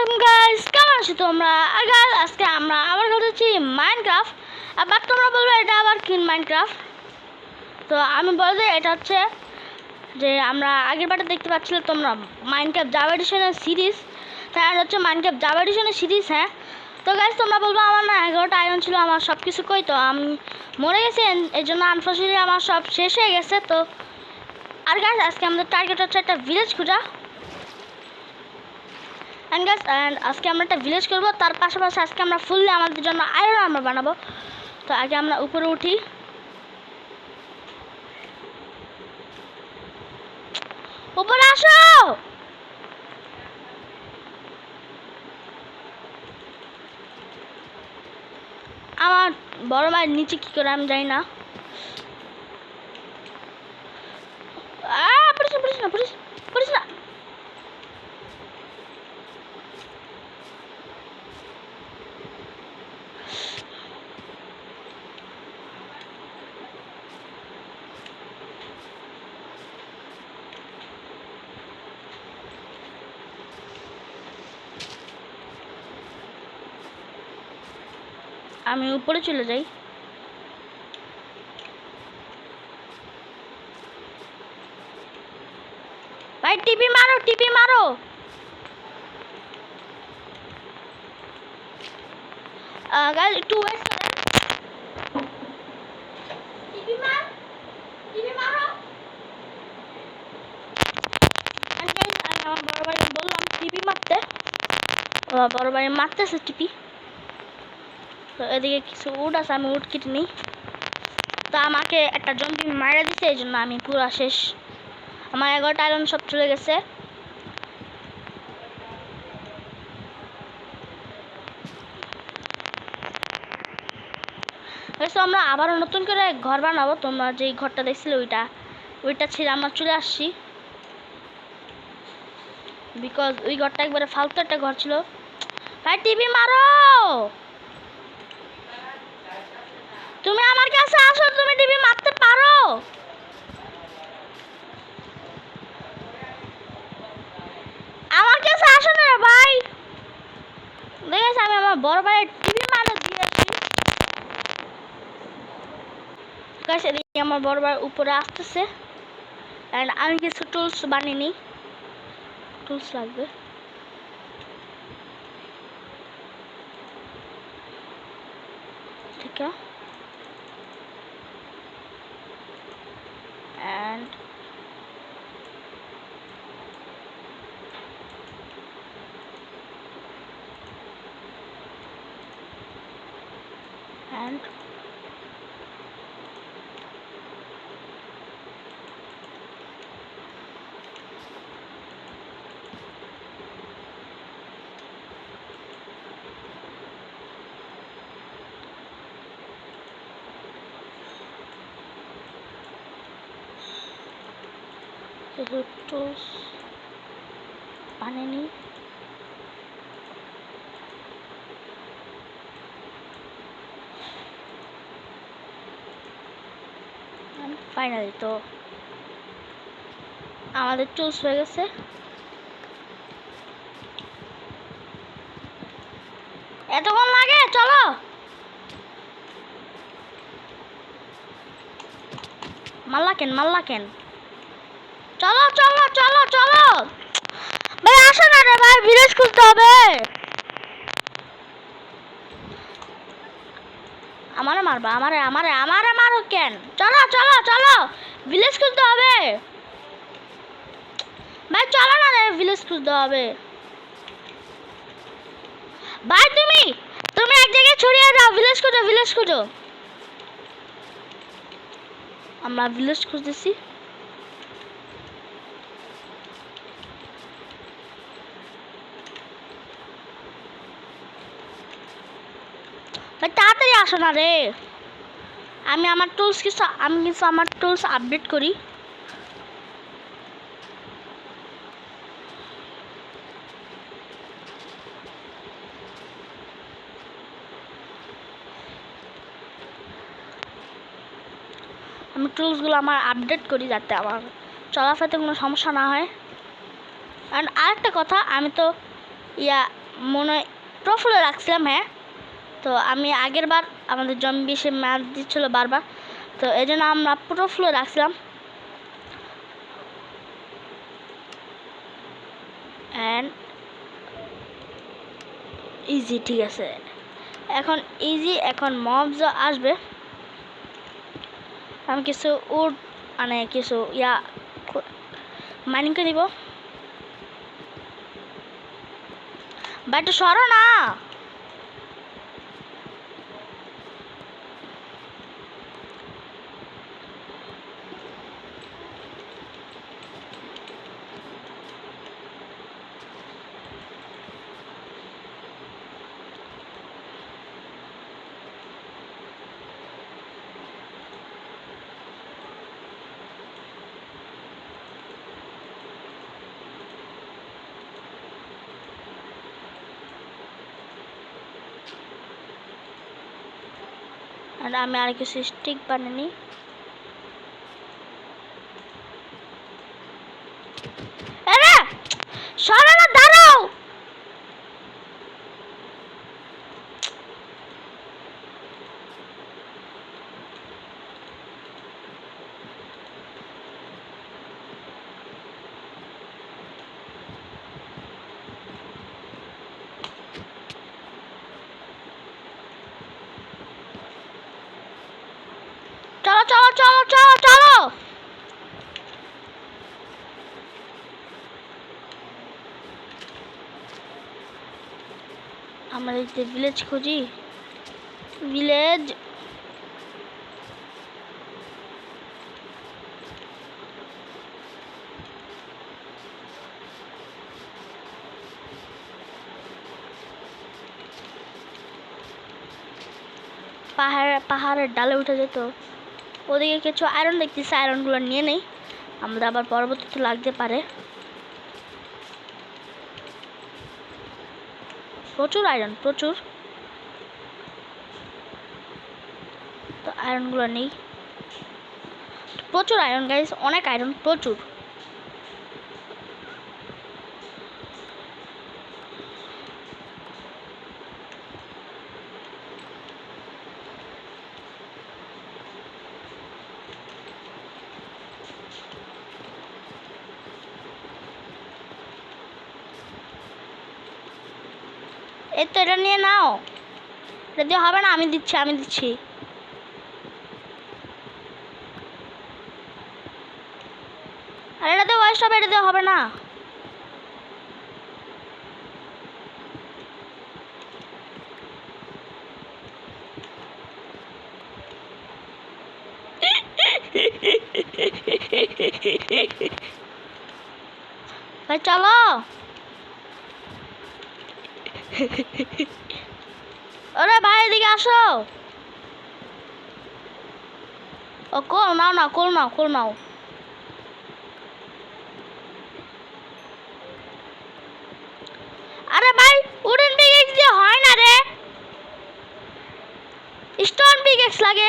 আসসালামু গাইস, কেমন আছো তোমরা? আর গাইস আজকে আমরা আবার খেলতেছি মাইনক্রাফট। আবার তোমরা বলবে এটা আবার কি মাইনক্রাফট? তো আমি বলতে এটা হচ্ছে যে আমরা আগের বারে দেখতে পাচ্ছিলে তোমরা মাইনক্রাফট জাভা এডিশনের সিরিজ, তার হচ্ছে মাইনক্রাফট জাভা এডিশনের সিরিজ। হ্যাঁ, তো গাইস তোমরা বলবো আমার না 11টা আয়রন ছিল, আমার সব কিছু কই, তো আমি মরে গেছি, এই জন্য আনফর্চুনেটলি আমার সব শেষ হয়ে গেছে। তো আর গাইস আজকে আমাদের টার্গেট হচ্ছে একটা ভিলেজ খোঁজা। এন্ড গাইস আজকে আমরা একটা ভিলেজ করবো, তার পাশাপাশি আজকে আমরা ফুললি আমাদের জন্য আয়রন আর্মার বানাবো। তো আগে আমরা উপরে উঠি। উপরে আসো। আমার বড় ভাইয়ের নিচে কি করে আমি জানি না। পড়িস না, পড়িস না, পড়িস পড়িস না। আমি উপরে চলে যাই। ভাই টিপি মারো, টিপি মারো। গাইস একটু ওয়েট করেন। টিপি মার, টিপি মারো। আমার বড় ভাই বললাম টিপি মারতে, বড় ভাই মারতেছে টিপি। তো এদিকে কিছু উড আছে, আমি উড কেটে নিই। তো আমাকে একটা জম্বি মারা দিছে, এই জন্য আমি পুরো শেষ। আমার 11টা আয়রন সব চলে গেছে। আমরা আবারও নতুন করে ঘর বানাবো। তোমরা যেই ঘরটা দেখছিলে ওইটা ছেড়ে আমরা চলে আসছি, বিকজ ওই ঘরটা একবারে ফালতু একটা ঘর ছিল। ভাই টিভি মারো, তুমি আমার কাছে আসো, তুমি টিভি মারতে পারো। আমার কাছে আসো না ভাই। দেখেছ আমি আমার বড় ভাইয়ের টিভি মারা দিয়েছি। এদিকে আমার বড় ভাই উপরে আসতেছে, এন্ড আমি কিছু টুলস বানিয়ে নিই। টুলস লাগবে। ঠিক আছে, and টুলস বানিয়ে নিই। ফাইনালি তো আমাদের টুলস হয়ে গেছে। এতক্ষণ লাগে? চলো মাল্লা কেন চলো চলো চলো চলো। ভাই আসো না রে ভাই, ভিলেজ খুঁজতে হবে। আমারে মারবা, আমারে মারো কেন? চলো চলো চলো, ভিলেজ খুঁজতে হবে ভাই। চলো না রে, ভিলেজ খুঁজতে হবে ভাই। তুমি এক জায়গায় ছড়িয়ে দাও, ভিলেজ খুঁজো। আমরা ভিলেজ খুঁজতেছি। ভাই তাড়াতাড়ি আসো না রে। আমি কিছু আমার টুলস আপডেট করি। আমি টুলসগুলো আমার আপডেট করি যাতে আমার চলাফেরাতে কোনো সমস্যা না হয়। আর আরেকটা কথা, আমি তো মনে হয় প্রফুল্লে রাখছিলাম। হ্যাঁ, তো আমি আগের বার আমাদের জম্বি সে ম্যাচ দিচ্ছিল বারবার, তো এই জন্য আমরা প্রফুল্লে রাখছিলাম। অ্যান্ড ইজি, ঠিক আছে, এখন ইজি। এখন মবস আসবে, আমি কিছু উড মানে কিছু মাইনিং করে দিব। বাট সরো না, আর আমি আর কিছু স্টিক বানানি। আরে সরো না, দাঁড়াও। চলো চলো চলো চলো চলো, আমরা এই যে ভিলেজ খুঁজি, ভিলেজ। পাহাড়ের ডালে উঠে যেত, ওদিকে কিছু আয়রন দেখতেছি, আয়রনগুলো নিয়ে নেই, আমাদের আবার পরবর্তীতে লাগতে পারে। প্রচুর আয়রন, প্রচুর। তো আয়রনগুলো নেই, প্রচুর আয়রন গাইস, অনেক আয়রন, প্রচুর। এই তো এটা নিয়ে নাও, এটা দিয়ে হবে না, আমি দিচ্ছি আমি দিচ্ছি। আর এটা দিয়ে ওয়েস্ট হবে, এটা দিয়ে হবে না। ভাই চলো, আরে ভাই এদিকে আসো। ও কোল নাও না, কোল নাও, কোল নাও। আরে ভাই উডেন পিকেক্স দিয়ে হয় না রে, স্টোন পিকেক্স লাগে।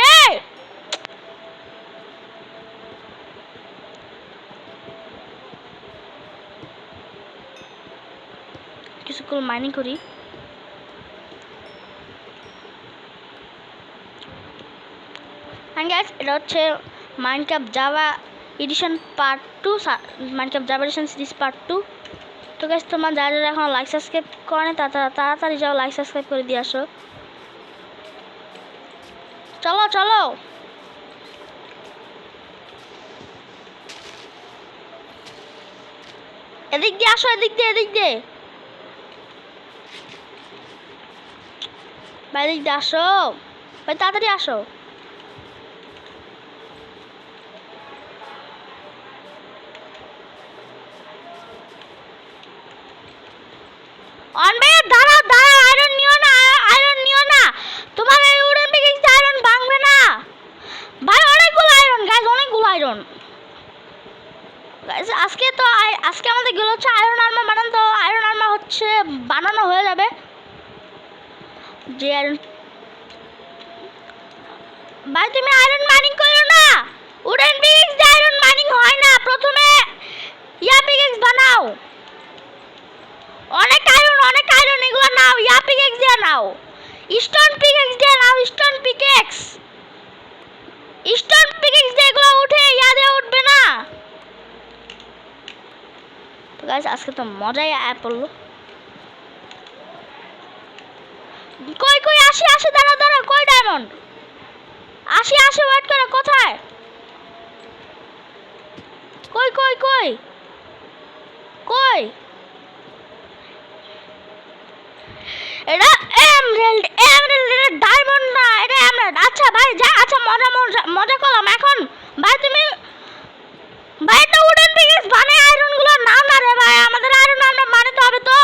এই কিছুক্ষণ মাইনিং করি। এটা হচ্ছে Minecraft Java edition part 2, Minecraft Java edition series part 2। তো গাইস তোমার যারা যারা এখন লাইক সাবস্ক্রাইব করে না তাড়াতাড়ি যাও, লাইক সাবস্ক্রাইব করে দিয়ে আসো। চলো চলো, এদিক দিয়ে আসো, এদিক দিয়ে, এদিক দিয়ে ভাই, এদিক দিয়ে আসো ভাই, তাড়াতাড়ি আসো। দাঁড়াও দাঁড়াও, আয়রন নিও না, আয়রন নিও না, তোমার এই উডেন পিকেক্স আয়রন ভাঙবে না ভাই। অনেকগুলো আয়রন গাইস, অনেকগুলো আয়রন গাইস। আজকে আমাদের গেল হচ্ছে আয়রন আর্মার বানানো, তো আয়রন আর্মার হচ্ছে বানানো হয়ে যাবে। যে আয়রন ভাই, তুমি আয়রন মাইনিং করো না, উডেন পিকেক্স দিয়ে আয়রন মাইনিং হয় না, প্রথমে পিকেক্স বানাও। অনেক আয়রন, অনেক আয়রন, এগুলো স্টোন পিকেক্স দিয়ে নাও, স্টোন পিকেক্স। স্টোন পিকেক্স দিয়ে এগুলো উঠে ইয়াদে উঠবে না। তো গাইস আজকে তো মজাই আয় পড়লো। কই কই আসি আসি, দাঁড়া দাঁড়া, কই ডায়মন্ড? আসি আসি, ওয়েট করো, কোথায়? কই কই কই কই? এটা এমরাল্ড, এমরাল্ড, এটা ডায়মন্ড না, এটা এমরাল্ড। আচ্ছা ভাই যা, আচ্ছা মজা মজা মজা করলাম। এখন ভাই তুমি ভাই একটা উডেন পিকেক্স বানাই আয়রন গুলো নাও না রে ভাই, আমাদের আয়রন আমরা বানাতে হবে তো।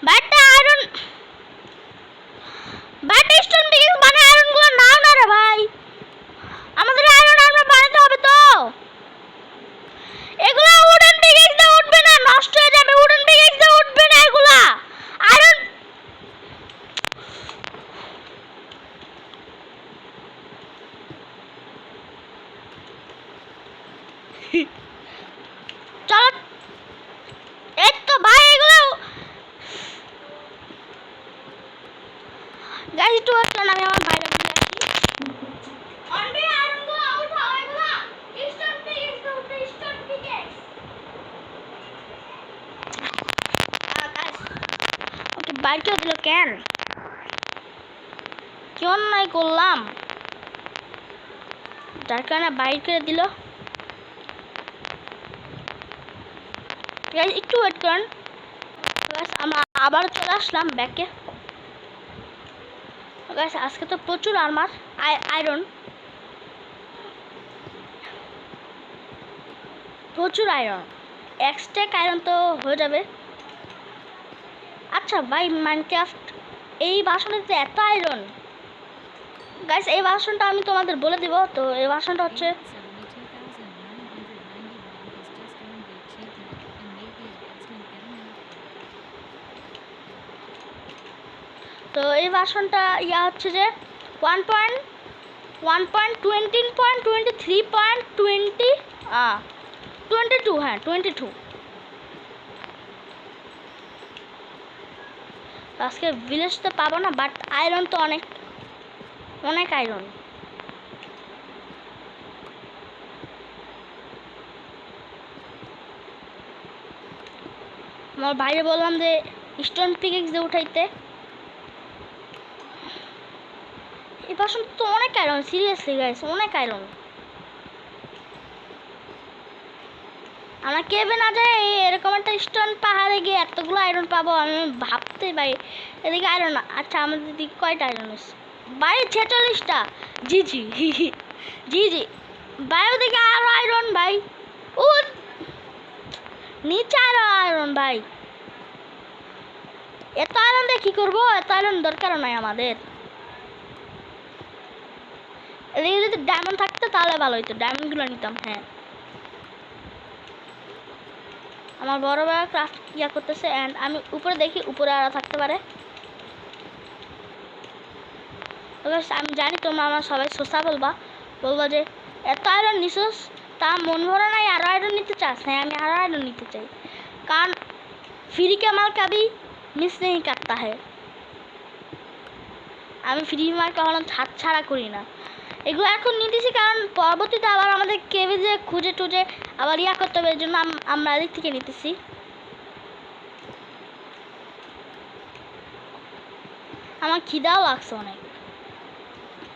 ভাইটা আয়রন, ভাইটা স্টোন পিকেক্স বানাই আয়রন গুলো নাও না রে ভাই, আমাদের আয়রন আমরা বানাতে হবে তো। এগুলা উডেন পিকেক্স দিয়ে উঠবে না, নষ্ট হয়ে যাবে। উডেন পিকেক্স দিয়ে উঠবে না এগুলা আয়রন। চলো এই তো ভাই, এগুলো গাইস একটু ওয়েট করুন, আমি আমার ভাইরা দিয়ে আসি। অনবি আয়রন গুলো উঠাও, এগুলা স্টোন পিকেক্স দিয়ে উঠবে, স্টোন পিকেক্স। গাইস ওকে বাইর করে দিল কেন? কি অন্যায় করলাম যার কারণে বাইর করে দিল? গাইস একটু ওয়েট করুন। গাইস আমরা আবার চলে আসলাম ব্যাকে। গাইস আজকে তো প্রচুর আর্মার আয়রন, প্রচুর আয়রন, এক্সট্রা আয়রন তো হয়ে যাবে। আচ্ছা ভাই মাইনক্রাফট এই বাসনটাতে এত আয়রন। গাইস এই বাসনটা আমি তোমাদের বলে দিব। তো এই বাসনটা হচ্ছে তো এই বাসনটা ইয়া হচ্ছে যে 1.20.23.22 হ্যাঁ 22। আজকে ভিলেজ তো পাবো না, বাট আয়রন তো অনেক অনেক আয়রন। আমার ভাইরে বললাম যে স্টোন পিকেক্স দিয়ে উঠাইতে। এই বাসন তো অনেক আয়রন, সিরিয়াসলি গাইস অনেক আয়রন। আমরা কেবে না যায় এরকম একটা স্টোন পাহাড়ে গিয়ে এতগুলো আয়রন পাবো আমি ভাবতে পারি। এদিকে আয়রন, আচ্ছা আমাদের দিকে কয়টা আয়রন আছে? ভাই 46টা। জি জি জি জি ভাই, ওদিকে আরো আয়রন ভাই, ও নিচে আরো আয়রন ভাই। এত আয়রন দিয়ে কি করবো? এত আয়রন দরকার নাই আমাদের। এদিকে যদি ডায়মন্ড থাকতো তাহলে ভালো হইতো, ডায়মন্ডগুলো নিতাম। হ্যাঁ আমার বড় বড় ক্রাফট ইয়া করতেছে এন্ড আমি উপরে দেখি, উপরে আরো থাকতে পারে। আমি জানি তোমরা আমার সবাই সোসা বলবা যে এত আয়রন নিছোস, তা মন ভরা নাই, আরো আয়রন নিতে চাস? হ্যাঁ আমি আরো আয়রন নিতে চাই, কারণ ফ্রি কে মাল কभी মিস नहीं करता है। আমি ফ্রি মাল কখনো হাত ছাড়া করি না। এগুলো এখন নিতেছি কারণ পরবর্তীতে আবার আমাদের কেভে যে খুঁজে টুজে আবার ইয়া করতে হবে, এই জন্য আমরা এদিক থেকে নিতেছি। আমার খিদাও লাগছে অনেক,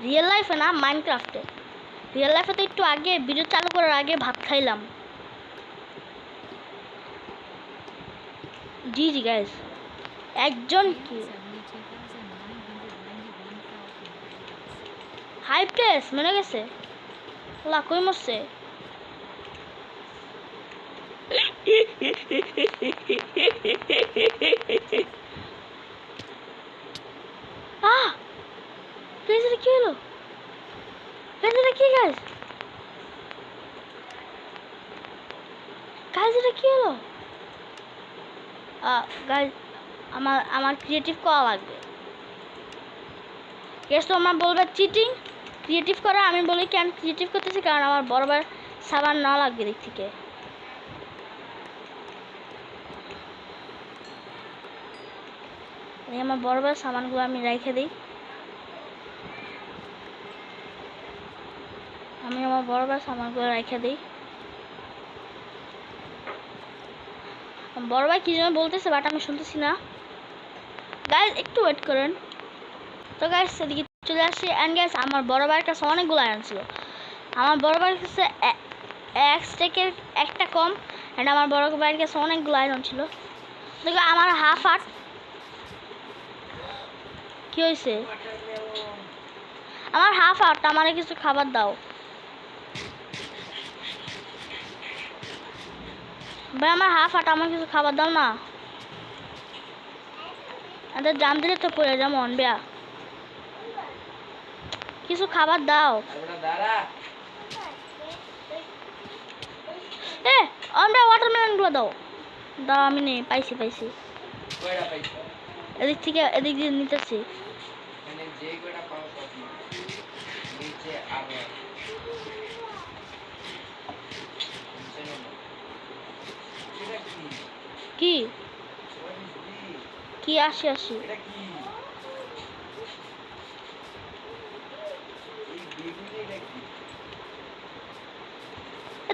রিয়েল লাইফে না মাইনক্রাফটে। রিয়েল লাইফে তো একটু আগে ভিডিও চালু করার আগে ভাত খাইলাম। জি জি গাইস একজন কি হাই প্লেস মনে গেছে লা কই মরছে? আহ গাইস এটা কি হলো? গাইস এটা কি? গাইস গাইস এটা কি হলো? গাইস আমার ক্রিয়েটিভ করা লাগবে। গেস তো আমার বলবে চিটিং ক্রিয়েটিভ করা, আমি বলি কেন ক্রিয়েটিভ করতেছি কারণ আমার বড় বড় সাবান না লাগবে দিক থেকে। এই আমার বড় বড় সামানগুলো আমি রেখে দিই। আমি আমার বড় বড় সামানগুলো রেখে দিই। বড় ভাই কি যেন বলতেছে, বাট আমি শুনতেছি না। গাইস একটু ওয়েট করেন। তো গাইস এদিকে চলে আসছি। অ্যান্ড গাইস আমার বড় ভাইয়ের কাছে অনেকগুলো আয়রন ছিল। আমার বড় ভাইয়ের কাছে এক স্টেকের একটা কম। অ্যান্ড আমার বড় ভাইয়ের কাছে অনেকগুলো আয়রন ছিল। দেখো আমার হাফ হার্ট কি হয়েছে? আমার হাফ হার্ট, আমার কিছু খাবার দাও ভাই। আমার হাফ হার্ট, আমার কিছু খাবার দাও না। এদের জাম দিলে তো পড়ে যাবো অনবিয়া। কিছু খাবার দাও। এ অনবিয়া ওয়াটারমেলন গুলো দাও। দাও, আমি নেই, পাইছি। এদিক থেকে এদিক দিয়ে নিতেছি। কি কি আসি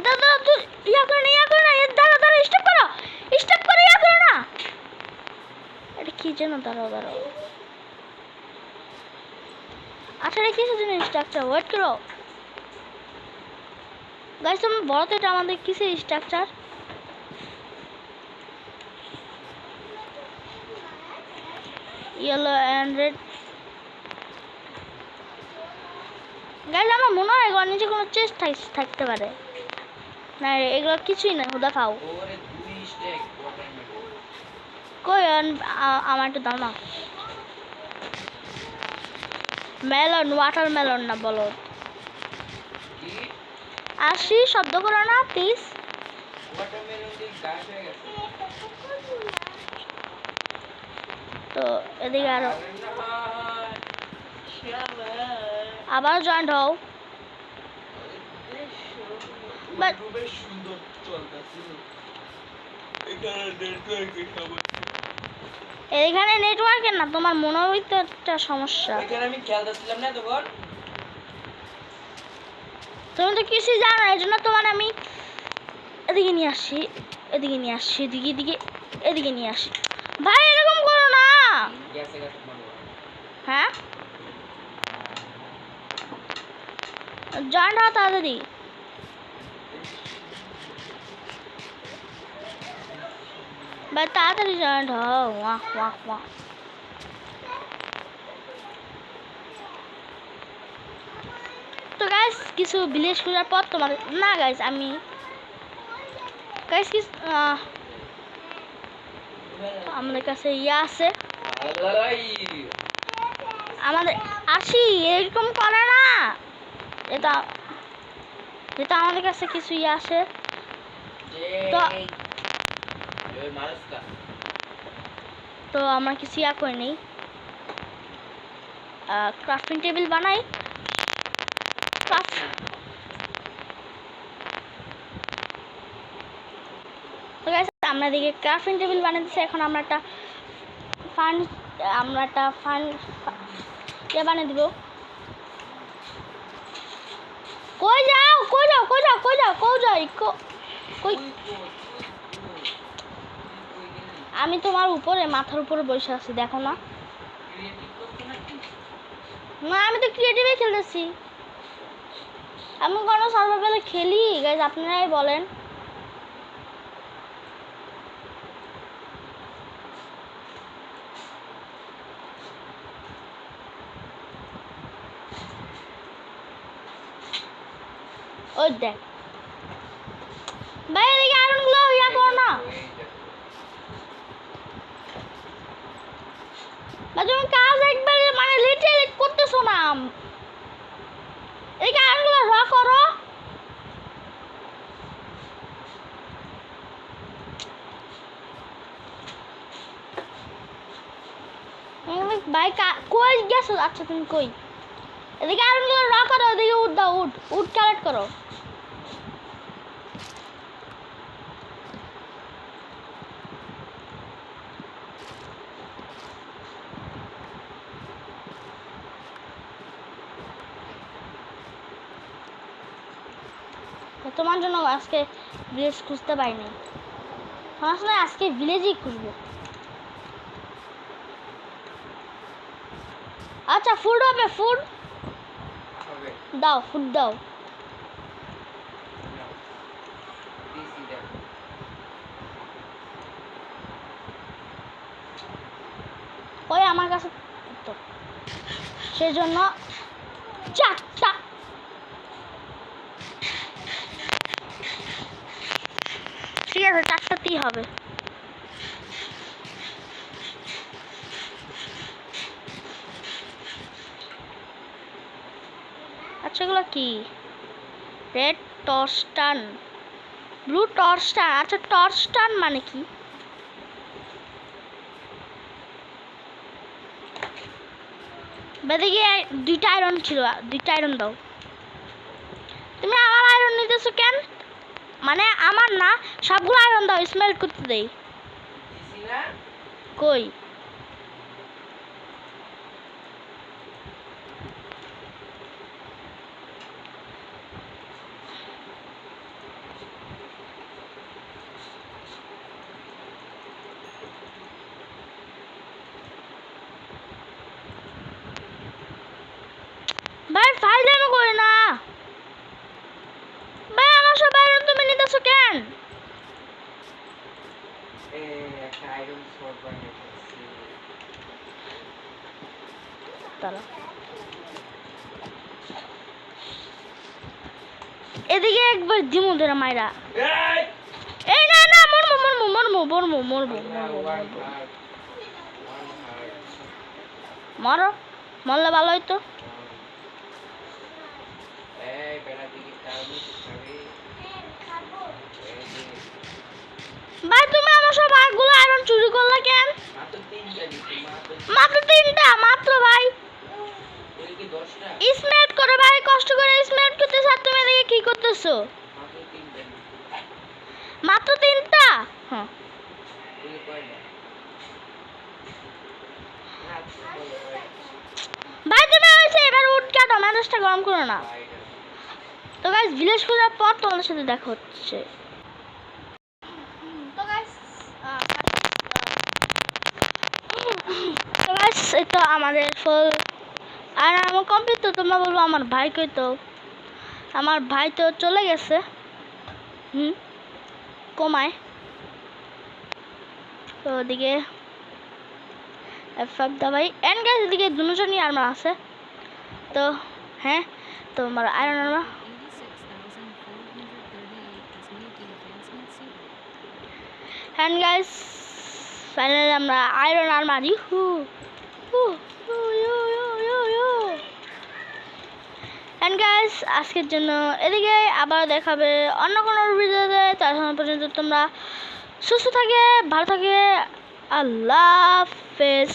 দাদা তুই ইয়া করে না দাঁড়া স্টপ করো ইয়া করো না। এটা কি যেন দাঁড়াও। আচ্ছা এটা কিসের জন্য স্ট্রাকচার? ওয়েট করো গাইস, তুমি বলো তো এটা আমাদের কিসের structure? Yellow and red. Guys আমার মনে হয় এগুলোর নিচে কোনো চেস্ট থাকতে পারে না। এগুলো কিছুই না, হুদা খাও। কই আমার একটু দাও না। মেলন, ওয়াটারমেলন না বলো। আসি শব্দ করো না প্লিজ। তো এদিকে আবার জয়েন্ট হও। এখানে নেটওয়ার্কের না, তোমার মনে হয় তো একটা সমস্যা। আমি খেলতেছিলাম না তখন, তুমি তো কিছুই জানো না, এই জন্য তোমার আমি এদিকে নিয়ে আসি এদিকে নিয়ে আসি। ভাই এরকম করো না। হ্যাঁ জয়েন্ট হও তাড়াতাড়ি। ভাই তাড়াতাড়ি জয়েন্ট হও। ওয়াহ। তো গাইস কিছু ভিলেজ খোঁজার পর তোমার না গাইস আমি গাইস আমাদের কাছে ইয়া আছে। আমাদের আসি এরকম করে না। এটা আমাদের কাছে কিছু ইয়ে আসে। তো আমরা কিছু ইয়া করে নেই, ক্রাফটিং টেবিল বানাই। তো গাইস আমরা এদিকে ক্রাফটিং টেবিল বানাতেছি। এখন আমরা একটা ফান ইয়ে বানিয়ে দিব। কই যাও আমি তোমার উপরে মাথার উপরে বসে আছি, দেখো না? না আমি তো ক্রিয়েটিভে খেলতেছি। আমি কোনো সার্ভাইভালে খেলি গাইস, আপনারাই বলেন। ওই দেখ ভাই এদিকে আয়রনগুলো ইয়া করো না। তুমি কাজ একবারে মানে লিটারালি করতেছো না। এদিকে আয়রনগুলো র করো। ভাই কই গেছো? আচ্ছা তুমি কই? এদিকে আয়রনগুলো র করো, এদিকে উড দাও, উড কালেক্ট করো। তোমার জন্য আজকে ভিলেজ খুঁজতে পারিনি, আসলে আজকে ভিলেজই খুঁজবো। আচ্ছা ফুড হবে, ফুড দাও, ফুড দাও। ওই আমার কাছে তো সেজন্য চারটা। ঠিক আছে, চারটাতেই হবে। আচ্ছা এগুলো কি? রেড টর্স্টান, ব্লু টর্স্টান। আচ্ছা টর্স্টান মানে কি? বেদে গিয়ে দুইটা আয়রন ছিল, দুইটা আয়রন দাও। তুমি আমার আয়রন নিতেছো কেন? মানে আমার না, সবগুলো আয়রন দাও, স্মেল্ট করতে দেই। কই? ভাই ফাইজলামি করি না ভাই, আমার সব আয়রন তুমি নিতেছো কেন? এদিকে একবার দিমু ধরে মাইরা। এই না না, মরমু মরমু মরমু মরমু মরমু মরো, মরলে ভালো হইতো। ভাই তুমি আমার সব আগগুলো আয়রন চুরি করলে কেন? মাত্র তিনটা, মাত্র ভাই। স্মেল্ট করে ভাই, কষ্ট করে স্মেল্ট করতে স্যার, তুমি এদিকে কি করতেছো? মাত্র তিনটা? হ্যাঁ ভাই তুমি হয়েছে, এবার উঠ কাটো, মেজাজটা গরম করো না। তো গাইস ভিলেজ খোঁজার পর তোমাদের সাথে দেখা হচ্ছে। তো গাইস এই তো আমাদের ফুল আর আমার কমপ্লিট। তো তোমরা বলবো আমার ভাই কই? তো আমার ভাই তো চলে গেছে কমায়। তো ওদিকে ভাই এন্ড গাইস এদিকে দুজনই আর্মার আছে। তো হ্যাঁ, তো আমার iron armour and guys finally আমরা আয়রন আর্মার ইহু এন্ড গাইস আজকের জন্য এদিকে আবার দেখাবে অন্য কোনো ভিডিওতে। ততক্ষণ পর্যন্ত তোমরা সুস্থ থাকে, ভালো থাকে, আল্লাহ হাফেজ।